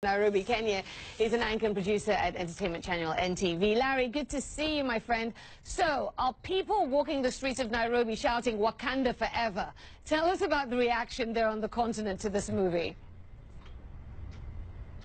Nairobi, Kenya. He's an anchor and producer at entertainment channel NTV. Larry, good to see you, my friend. So, are people walking the streets of Nairobi shouting Wakanda forever? Tell us about the reaction there on the continent to this movie.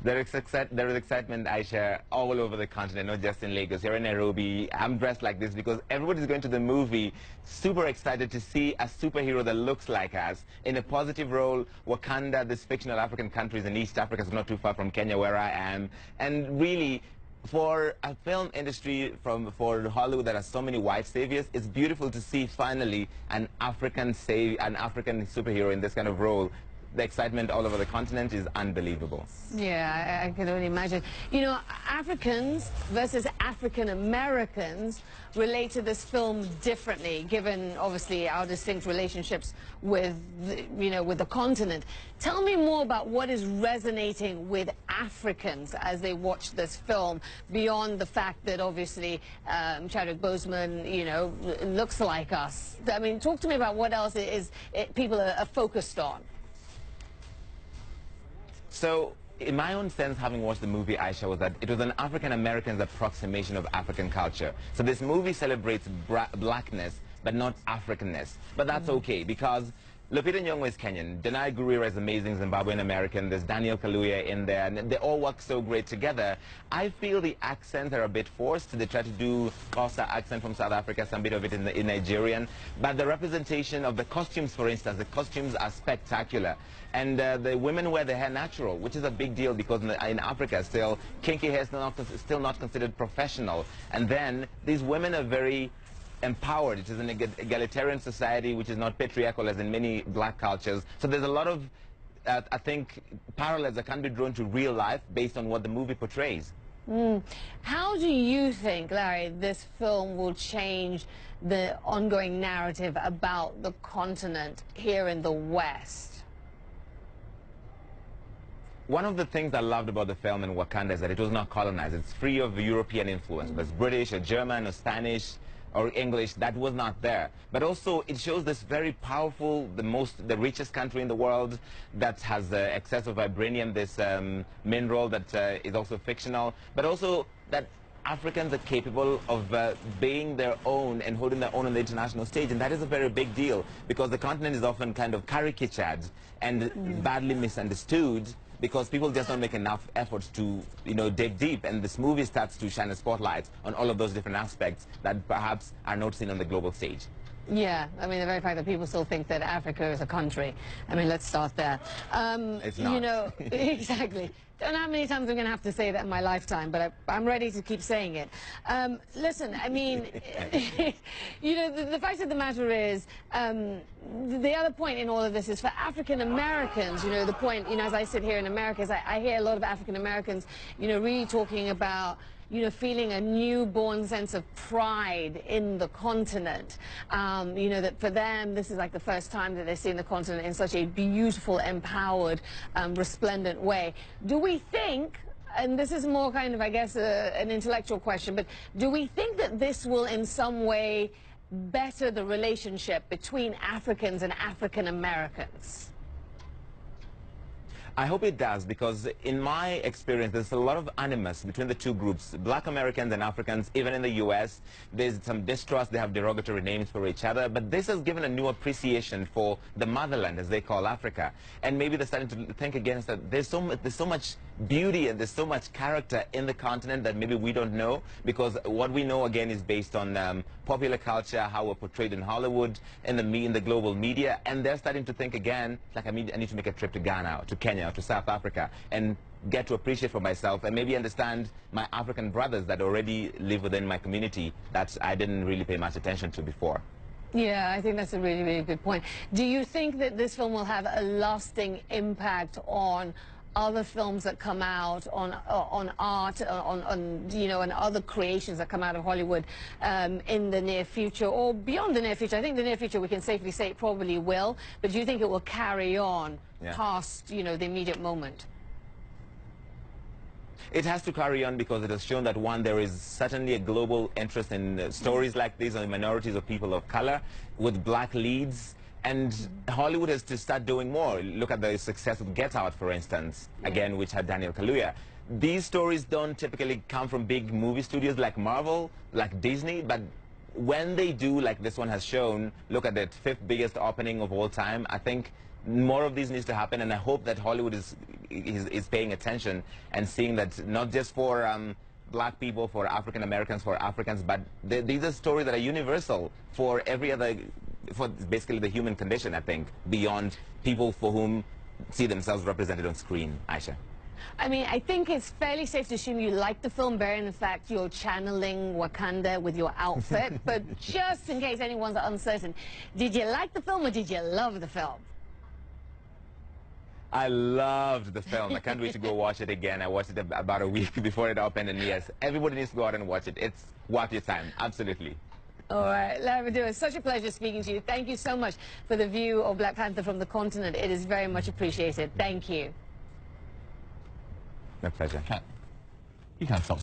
There is excitement, Aisha, all over the continent, not just in Lagos. Here in Nairobi, I'm dressed like this because everybody's going to the movie super excited to see a superhero that looks like us in a positive role. Wakanda, this fictional African country, is in East Africa, so not too far from Kenya, where I am. And really, for a film industry, for Hollywood that has so many white saviors, it's beautiful to see finally an African superhero in this kind of role. The excitement all over the continent is unbelievable. Yeah, I can only imagine. You know, Africans versus African Americans relate to this film differently, given obviously our distinct relationships with, with the continent. Tell me more about what is resonating with Africans as they watch this film, beyond the fact that obviously Chadwick Boseman, looks like us. I mean, talk to me about what else people are focused on. So, in my own sense, having watched the movie, Aisha, was that it was an African-American's approximation of African culture. So this movie celebrates blackness, but not Africanness. But that's okay, because Lupita Nyong'o is Kenyan, Danai Gurira is amazing Zimbabwean American, there's Daniel Kaluuya in there, and they all work so great together. I feel the accents are a bit forced. They try to do Xhosa accent from South Africa, some bit of it in Nigerian. But the representation of the costumes, for instance, the costumes are spectacular. And the women wear their hair natural, which is a big deal because in Africa still, kinky hair is still not considered professional. And then these women are very empowered. It is an egalitarian society which is not patriarchal as in many black cultures. So there's a lot of, I think, parallels that can be drawn to real life based on what the movie portrays. How do you think, Larry, this film will change the ongoing narrative about the continent here in the West? One of the things I loved about the film in Wakanda is that it was not colonized. It's free of European influence. There's British or German or Spanish or English, that was not there. But also it shows this very powerful, the richest country in the world that has excess of vibranium, this mineral that is also fictional, but also that Africans are capable of being their own and holding their own on the international stage, and that is a very big deal because the continent is often kind of caricatured and badly misunderstood because people just don't make enough efforts to, dig deep, and this movie starts to shine a spotlight on all of those different aspects that perhaps are not seen on the global stage. Yeah, I mean, the very fact that people still think that Africa is a country. I mean, let's start there. It's not. Exactly. Don't know how many times I'm going to have to say that in my lifetime, but I'm ready to keep saying it. Listen, I mean, the fact of the matter is, the other point in all of this is for African Americans, the point, as I sit here in America, is I hear a lot of African Americans, really talking about, feeling a newborn sense of pride in the continent. That for them, this is like the first time that they're seeing the continent in such a beautiful, empowered, resplendent way. Do we think, and this is more kind of, I guess, an intellectual question, but do we think that this will in some way better the relationship between Africans and African Americans? I hope it does, because in my experience, there's a lot of animus between the two groups, black Americans and Africans. Even in the U.S., there's some distrust. They have derogatory names for each other. But this has given a new appreciation for the motherland, as they call Africa. And maybe they're starting to think again that there's so much beauty and there's so much character in the continent that maybe we don't know, because what we know, again, is based on popular culture, how we're portrayed in Hollywood, in the global media. And they're starting to think again, like, I need to make a trip to Ghana, to Kenya, to South Africa, and get to appreciate for myself and maybe understand my African brothers that already live within my community that I didn't really pay much attention to before. Yeah, I think that's a really, really good point. Do you think that this film will have a lasting impact on other films that come out, on art, and other creations that come out of Hollywood in the near future or beyond the near future? I think the near future, we can safely say it probably will, but do you think it will carry on past, the immediate moment? It has to carry on because it has shown that, one, there is certainly a global interest in stories like these on minorities or people of color with black leads. And Hollywood has to start doing more. Look at the success of Get Out, for instance, again, which had Daniel Kaluuya. These stories don't typically come from big movie studios like Marvel, like Disney, but when they do, like this one has shown, look at the 5th biggest opening of all time, I think more of these needs to happen, and I hope that Hollywood is paying attention and seeing that not just for black people, for African Americans, for Africans, but these are stories that are universal for every other, for basically the human condition, I think, beyond people for whom see themselves represented on screen. Aisha. I mean, I think it's fairly safe to assume you like the film, bearing the fact you're channeling Wakanda with your outfit. But just in case anyone's uncertain, did you like the film or did you love the film? I loved the film. I can't wait to go watch it again. I watched it about a week before it opened, and yes, everybody needs to go out and watch it. It's worth your time, absolutely. All right, Lavado, it's such a pleasure speaking to you. Thank you so much for the view of Black Panther from the continent. It is very much appreciated. Thank you. My pleasure. You can't stop.